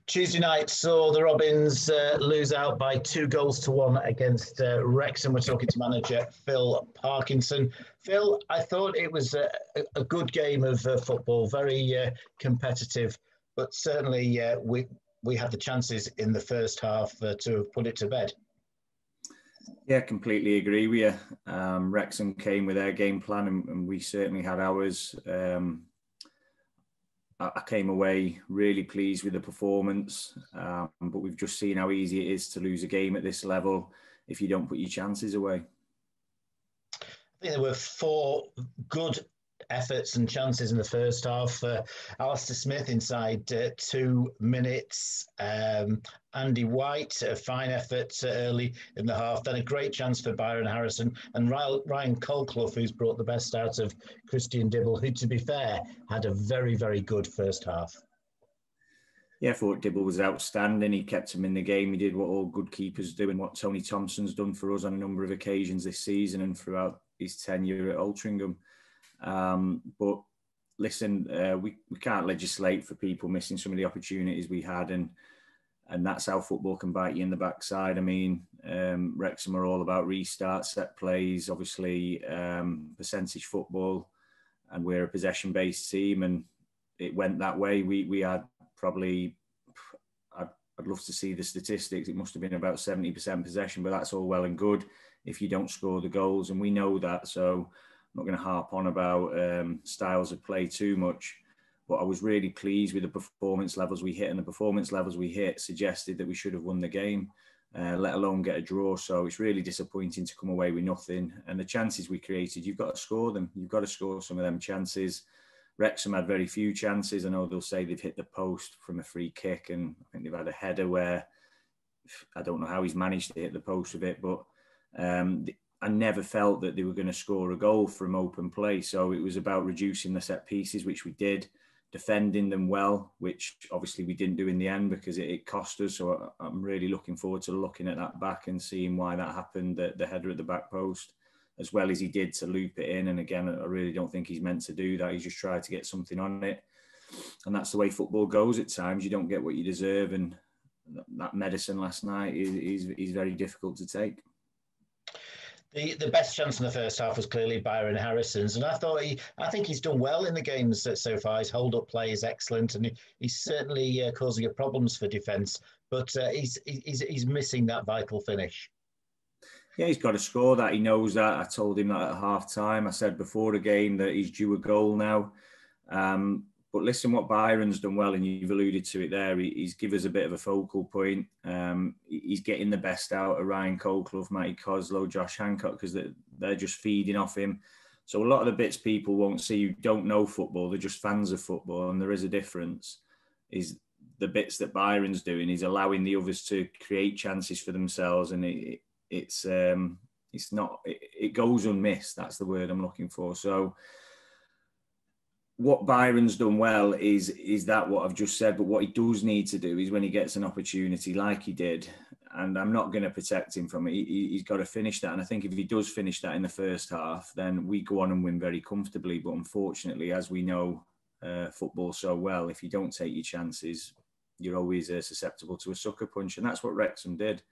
Tuesday night saw the Robins lose out by 2-1 against Wrexham. We're talking to manager Phil Parkinson. Phil, I thought it was a good game of football, very competitive, but certainly we had the chances in the first half to have put it to bed. Yeah, completely agree with you. Wrexham came with their game plan and we certainly had ours. I came away really pleased with the performance, but we've just seen how easy it is to lose a game at this level if you don't put your chances away. I think there were 4 good efforts and chances in the first half. Alistair Smith inside 2 minutes. Andy White, a fine effort early in the half. Then a great chance for Byron Harrison. And Ryan Colclough, who's brought the best out of Christian Dibble, who, to be fair, had a very, very good first half. Yeah, I thought Dibble was outstanding. He kept him in the game. He did what all good keepers do and what Tony Thompson's done for us on a number of occasions this season and throughout his tenure at Altrincham. But listen, we can't legislate for people missing some of the opportunities we had, and that's how football can bite you in the backside. I mean, Wrexham are all about restarts, set plays, obviously percentage football, and we're a possession-based team, and it went that way. We had probably, I'd love to see the statistics, it must have been about 70% possession, but that's all well and good if you don't score the goals, and we know that, so I'm not going to harp on about styles of play too much, but I was really pleased with the performance levels we hit, and the performance levels we hit suggested that we should have won the game, let alone get a draw. So it's really disappointing to come away with nothing. And the chances we created, you've got to score them. You've got to score some of them chances. Wrexham had very few chances. I know they'll say they've hit the post from a free kick, and I think they've had a header where I don't know how he's managed to hit the post with it, but I never felt that they were going to score a goal from open play. So it was about reducing the set pieces, which we did, defending them well, which obviously we didn't do in the end because it cost us. So I'm really looking forward to looking at that back and seeing why that happened, the header at the back post, as well as he did to loop it in. And again, I really don't think he's meant to do that. He's just tried to get something on it. And that's the way football goes at times. You don't get what you deserve. And that medicine last night is very difficult to take. The best chance in the first half was clearly Byron Harrison's, and I think he's done well in the games so far. His hold-up play is excellent, and he's certainly causing a problems for defence. But he's missing that vital finish. Yeah, he's got to score that. He knows that. I told him that at half time. I said before the game that he's due a goal now. But listen, what Byron's done well, and you've alluded to it there, he's given us a bit of a focal point. He's getting the best out of Ryan Colclough, Matty Coslow, Josh Hancock, because they're just feeding off him. So a lot of the bits people won't see who don't know football, they're just fans of football, and there is a difference, is the bits that Byron's doing. He's allowing the others to create chances for themselves, and it goes unmissed. That's the word I'm looking for. So what Byron's done well is that what I've just said, but what he does need to do is when he gets an opportunity like he did, and I'm not going to protect him from it, he's got to finish that. And I think if he does finish that in the first half, then we go on and win very comfortably. But unfortunately, as we know football so well, if you don't take your chances, you're always susceptible to a sucker punch. And that's what Wrexham did.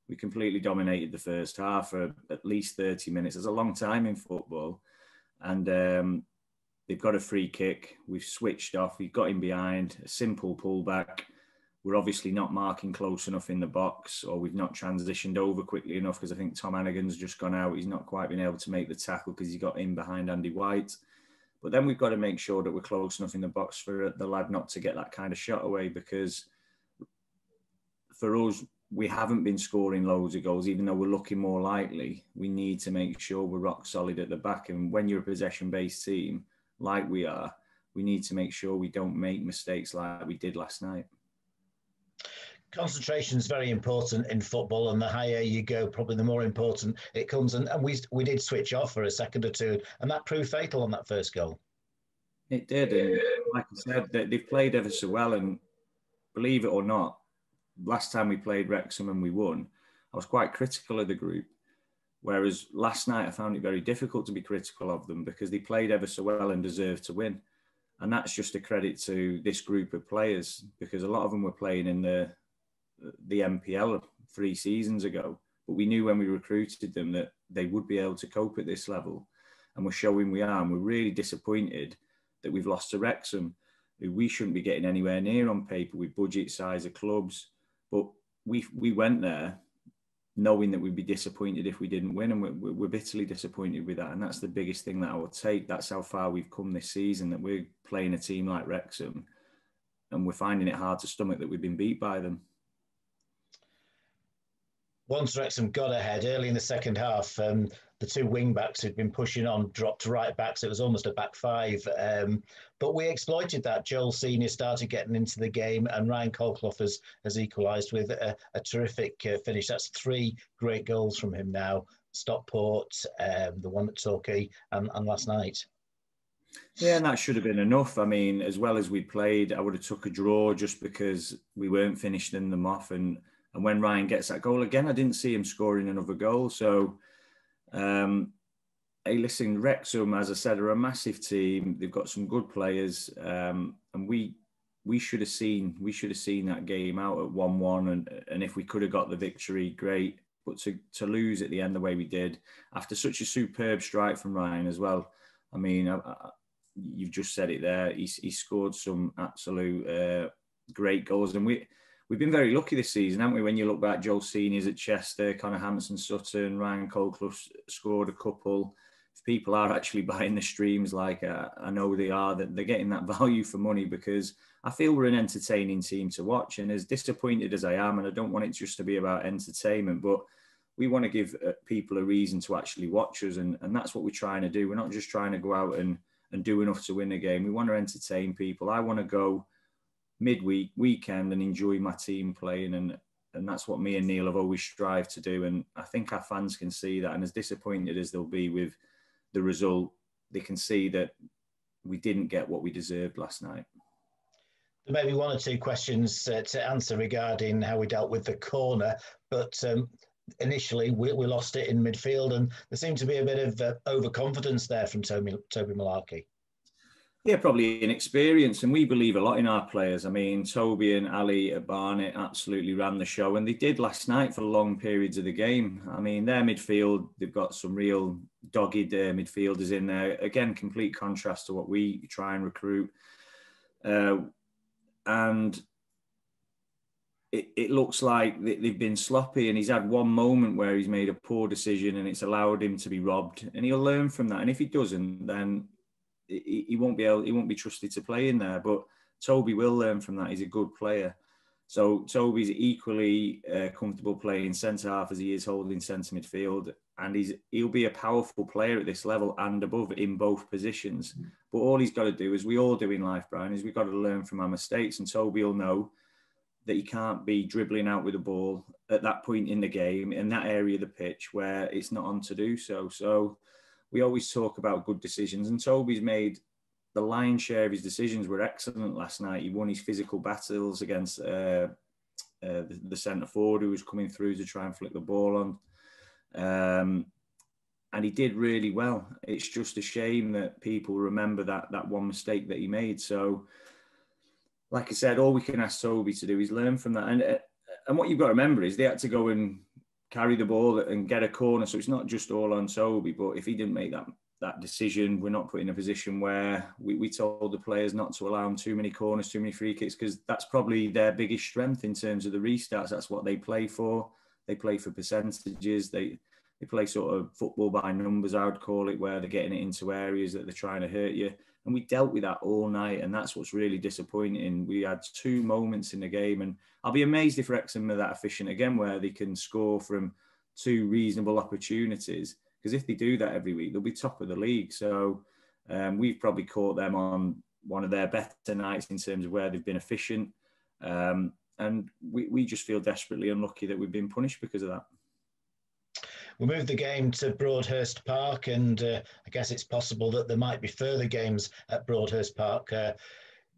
We completely dominated the first half for at least 30 minutes. It's a long time in football. And they've got a free kick. We've switched off. We've got him behind. A simple pullback. We're obviously not marking close enough in the box, or we've not transitioned over quickly enough because I think Tom Hannigan's just gone out. He's not quite been able to make the tackle because he got in behind Andy White. But then we've got to make sure that we're close enough in the box for the lad not to get that kind of shot away, because for us, we haven't been scoring loads of goals, even though we're looking more likely. We need to make sure we're rock solid at the back. And when you're a possession-based team, like we are, we need to make sure we don't make mistakes like we did last night. Concentration is very important in football, and the higher you go, probably the more important it comes. And we did switch off for a second or two, and that proved fatal on that first goal. It did, and like I said, they've played ever so well. And believe it or not, last time we played Wrexham and we won, I was quite critical of the group. Whereas last night I found it very difficult to be critical of them because they played ever so well and deserved to win. And that's just a credit to this group of players, because a lot of them were playing in the MPL 3 seasons ago. But we knew when we recruited them that they would be able to cope at this level. And we're showing we are. And we're really disappointed that we've lost to Wrexham, who we shouldn't be getting anywhere near on paper with budget size of clubs. But we went there knowing that we'd be disappointed if we didn't win, and we're bitterly disappointed with that. And that's the biggest thing that I will take. That's how far we've come this season, that we're playing a team like Wrexham and we're finding it hard to stomach that we've been beat by them. Once Wrexham got ahead early in the second half, the 2 wing-backs who'd been pushing on dropped to right-backs. It was almost a back 5. But we exploited that. Joel Senior started getting into the game, and Ryan Colclough has equalised with a terrific finish. That's 3 great goals from him now. Stockport, the one at Torquay, and last night. Yeah, and that should have been enough. I mean, as well as we played, I would have took a draw just because we weren't finishing them off. And when Ryan gets that goal again, I didn't see him scoring another goal. So, hey, listen, Wrexham, as I said, are a massive team. They've got some good players, and we should have seen that game out at 1-1. And if we could have got the victory, great. But to lose at the end the way we did, after such a superb strike from Ryan as well. I mean, you've just said it there. He scored some absolute great goals, and we've been very lucky this season, haven't we? When you look back, Joel Senior's at Chester, Connor Hampson Sutton, Ryan Colclough scored a couple. If people are actually buying the streams, like I know they are, that they're getting that value for money, because I feel we're an entertaining team to watch. And as disappointed as I am, and I don't want it just to be about entertainment, but we want to give people a reason to actually watch us. And that's what we're trying to do. We're not just trying to go out and do enough to win a game. We want to entertain people. I want to go midweek, weekend, and enjoy my team playing. And that's what me and Neil have always strived to do. And I think our fans can see that. And as disappointed as they'll be with the result, they can see that we didn't get what we deserved last night. There may be 1 or 2 questions to answer regarding how we dealt with the corner, but initially we lost it in midfield, and there seemed to be a bit of overconfidence there from Toby Malarkey. Yeah, probably inexperience, and we believe a lot in our players. I mean, Toby and Ali at Barnet absolutely ran the show, and they did last night for long periods of the game. I mean, their midfield, they've got some real dogged midfielders in there. Again, complete contrast to what we try and recruit. And it looks like they've been sloppy, and he's had one moment where he's made a poor decision and it's allowed him to be robbed, and he'll learn from that. And if he doesn't, then he won't be trusted to play in there. But Toby will learn from that. He's a good player. So Toby's equally comfortable playing centre half as he is holding centre midfield, and he'll be a powerful player at this level and above in both positions. But all he's got to do, as we all do in life, Brian, is we've got to learn from our mistakes. And Toby will know that he can't be dribbling out with the ball at that point in the game, in that area of the pitch where it's not on to do so. So we always talk about good decisions, and Toby's made the lion's share of his decisions were excellent last night. He won his physical battles against the centre forward who was coming through to try and flick the ball on. And he did really well. It's just a shame that people remember that one mistake that he made. So, like I said, all we can ask Toby to do is learn from that. And what you've got to remember is they had to go and carry the ball and get a corner. So it's not just all on Toby. But if he didn't make that decision, we're not put in a position where we told the players not to allow them too many corners, too many free kicks, because that's probably their biggest strength in terms of the restarts. That's what they play for. They play for percentages. They play sort of football by numbers, I would call it, where they're getting it into areas that they're trying to hurt you. And we dealt with that all night, and that's what's really disappointing. We had 2 moments in the game, and I'll be amazed if Wrexham are that efficient again, where they can score from 2 reasonable opportunities. Because if they do that every week, they'll be top of the league. So we've probably caught them on one of their better nights in terms of where they've been efficient. And we just feel desperately unlucky that we've been punished because of that. We moved the game to Broadhurst Park, and I guess it's possible that there might be further games at Broadhurst Park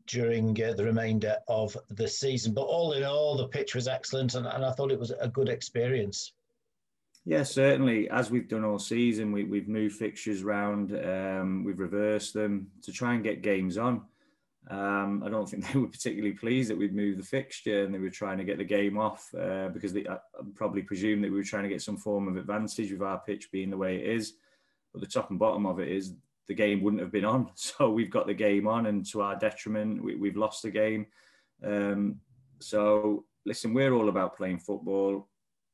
during the remainder of the season. But all in all, the pitch was excellent, and I thought it was a good experience. Yeah, certainly. As we've done all season, we've moved fixtures round, we've reversed them to try and get games on. I don't think they were particularly pleased that we'd moved the fixture, and they were trying to get the game off because I probably presumed that we were trying to get some form of advantage with our pitch being the way it is. But the top and bottom of it is the game wouldn't have been on. So we've got the game on, and to our detriment, we've lost the game. So listen, we're all about playing football.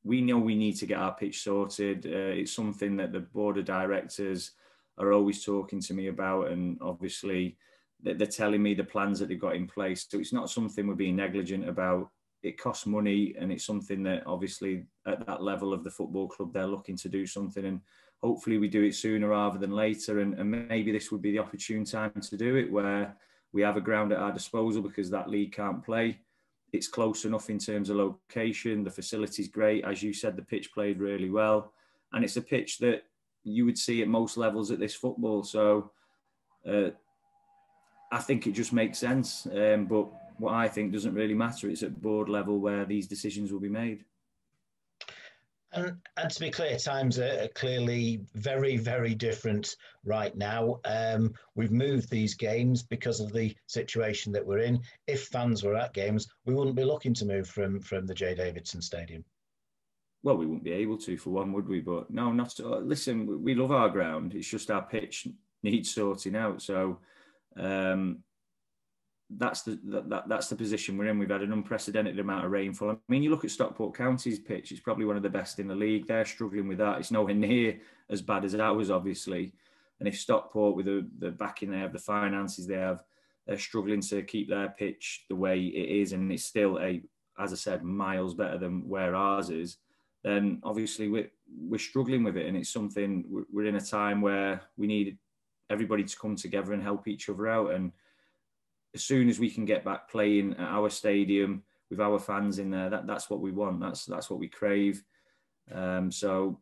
We know we need to get our pitch sorted. It's something that the board of directors are always talking to me about, and obviously they're telling me the plans that they've got in place. So it's not something we're being negligent about. It costs money, and it's something that obviously at that level of the football club, they're looking to do something, and hopefully we do it sooner rather than later. And maybe this would be the opportune time to do it, where we have a ground at our disposal because that league can't play. It's close enough in terms of location. The facility's great. As you said, the pitch played really well. And it's a pitch that you would see at most levels at this football. So I think it just makes sense. But what I think doesn't really matter. It's at board level where these decisions will be made. And to be clear, times are clearly very, very different right now. We've moved these games because of the situation that we're in. If fans were at games, we wouldn't be looking to move from the J. Davidson Stadium. Well, we wouldn't be able to, for one, would we? But no, not at all. Listen, we love our ground. It's just our pitch needs sorting out. So that's the position we're in. We've had an unprecedented amount of rainfall. I mean, you look at Stockport County's pitch, it's probably one of the best in the league. They're struggling with that. It's nowhere near as bad as ours, obviously. And if Stockport, with the backing they have, the finances they have, they're struggling to keep their pitch the way it is, and it's still, as I said, miles better than where ours is, then obviously we're struggling with it. And it's something, we're in a time where we need everybody to come together and help each other out. And as soon as we can get back playing at our stadium with our fans in there, that's what we want. That's what we crave. So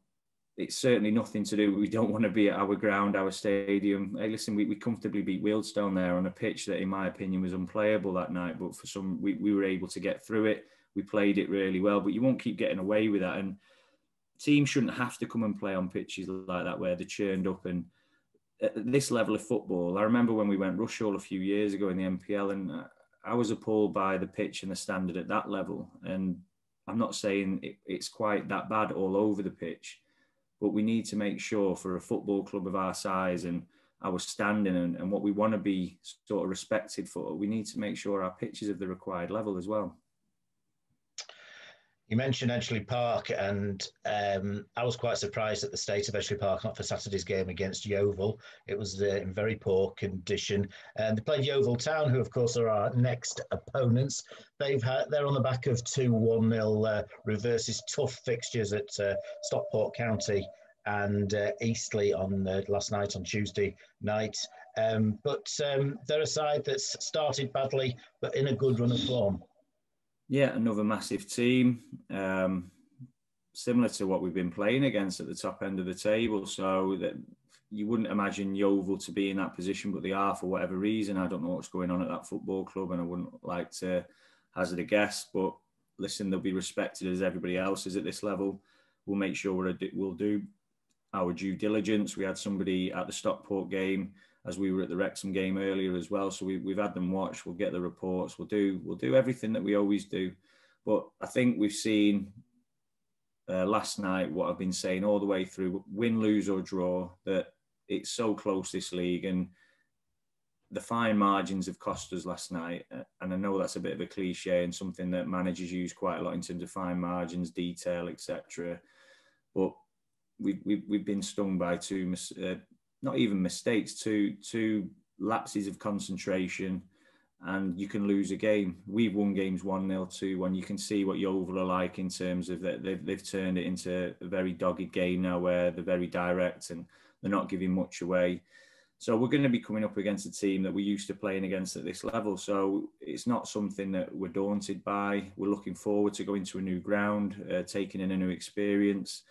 it's certainly nothing to do. We don't want to be at our ground, our stadium. Hey, listen, we comfortably beat Wealdstone there on a pitch that, in my opinion, was unplayable that night. But for some, we were able to get through it. We played it really well. But you won't keep getting away with that. And teams shouldn't have to come and play on pitches like that where they're churned up. And at this level of football, I remember when we went Rushall a few years ago in the MPL, and I was appalled by the pitch and the standard at that level. And I'm not saying it's quite that bad all over the pitch, but we need to make sure, for a football club of our size and our standing and what we want to be sort of respected for, we need to make sure our pitch is of the required level as well. You mentioned Edgeley Park, and I was quite surprised at the state of Edgeley Park, not for Saturday's game against Yeovil. It was in very poor condition. And they played Yeovil Town, who, of course, are our next opponents. They're on the back of 2-1-0 reverses, tough fixtures at Stockport County and Eastleigh on last night, on Tuesday night. But they're a side that's started badly, but in a good run of form. Yeah, another massive team, similar to what we've been playing against at the top end of the table. So that you wouldn't imagine Yeovil to be in that position, but they are for whatever reason. I don't know what's going on at that football club, and I wouldn't like to hazard a guess. But listen, they'll be respected as everybody else is at this level. We'll make sure we'll do our due diligence. We had somebody at the Stockport game, as we were at the Wrexham game earlier as well. So we've had them watch. We'll get the reports. We'll do everything that we always do. But I think we've seen last night what I've been saying all the way through, win, lose or draw, that it's so close, this league. And the fine margins have cost us last night. And I know that's a bit of a cliche and something that managers use quite a lot in terms of fine margins, detail, etc. But we've been stung by two not even mistakes, two lapses of concentration, and you can lose a game. We've won games 1-0, 2-1. You can see what Yeovil are like in terms of that they've turned it into a very dogged game now, where they're very direct and they're not giving much away. So we're going to be coming up against a team that we're used to playing against at this level. So it's not something that we're daunted by. We're looking forward to going to a new ground, taking in a new experience,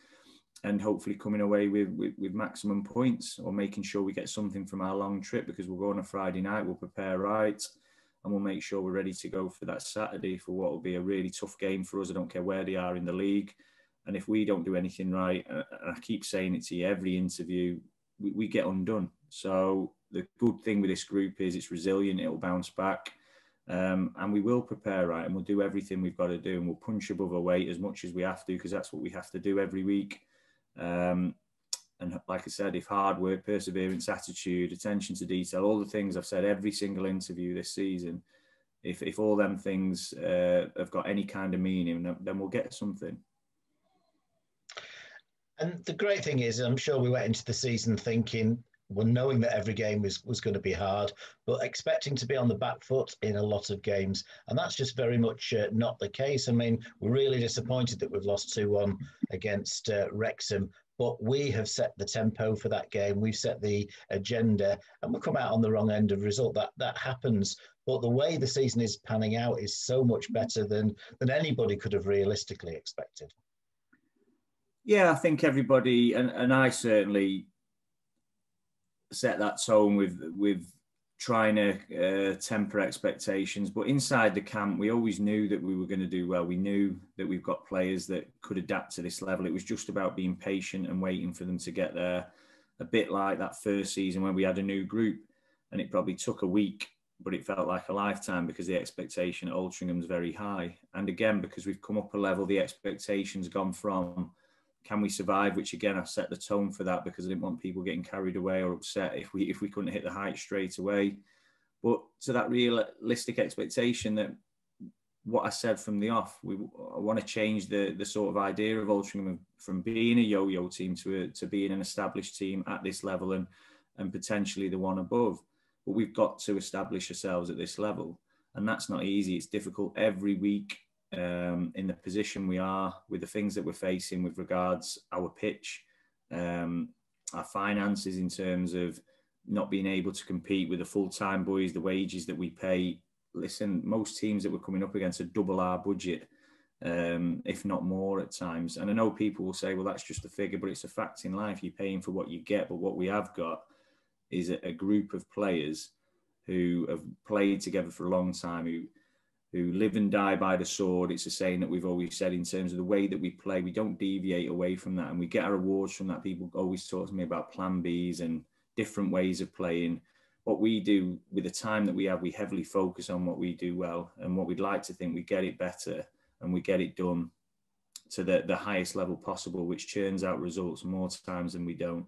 and hopefully coming away with maximum points, or making sure we get something from our long trip, because we'll go on a Friday night, we'll prepare right, and we'll make sure we're ready to go for that Saturday for what will be a really tough game for us. I don't care where they are in the league. And if we don't do anything right, and I keep saying it to you every interview, we get undone. So the good thing with this group is it's resilient, it'll bounce back. And we will prepare right, and we'll do everything we've got to do, and we'll punch above our weight as much as we have to, because that's what we have to do every week. And like I said, if hard work, perseverance, attitude, attention to detail, all the things I've said every single interview this season, if all them things have got any kind of meaning, then we'll get something. And the great thing is, I'm sure we went into the season thinking, well, knowing that every game was going to be hard, but expecting to be on the back foot in a lot of games. And that's just very much not the case. I mean, we're really disappointed that we've lost 2-1 against Wrexham, but we have set the tempo for that game. We've set the agenda, and we'll come out on the wrong end of result. That happens. But the way the season is panning out is so much better than anybody could have realistically expected. Yeah, I think everybody, and I certainly set that tone with trying to temper expectations. But inside the camp, we always knew that we were going to do well. We knew that we've got players that could adapt to this level. It was just about being patient and waiting for them to get there. A bit like that first season when we had a new group, and it probably took a week, but it felt like a lifetime because the expectation at Altringham's very high. And again, because we've come up a level, the expectation's gone from, can we survive? Which again, I've set the tone for that because I didn't want people getting carried away or upset if we couldn't hit the height straight away. But to that realistic expectation that what I said from the off, I want to change the sort of idea of Altrincham from being a yo-yo team to being an established team at this level and potentially the one above. But we've got to establish ourselves at this level, and that's not easy. It's difficult every week. In the position we are, with the things that we're facing with regards our pitch, our finances in terms of not being able to compete with the full-time boys, the wages that we pay. Listen, most teams that we're coming up against are double our budget, if not more at times. And I know people will say, well, that's just a figure, but it's a fact in life. You're paying for what you get. But what we have got is a group of players who have played together for a long time, who live and die by the sword. It's a saying that we've always said in terms of the way that we play. We don't deviate away from that, and we get our awards from that. People always talk to me about plan Bs and different ways of playing. What we do with the time that we have, we heavily focus on what we do well, and what we'd like to think we get it better and we get it done to the highest level possible, which churns out results more times than we don't.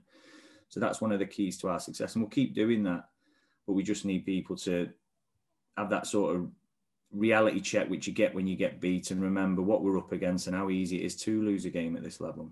So that's one of the keys to our success, and we'll keep doing that. But we just need people to have that sort of reality check, which you get when you get beat, and remember what we're up against and how easy it is to lose a game at this level.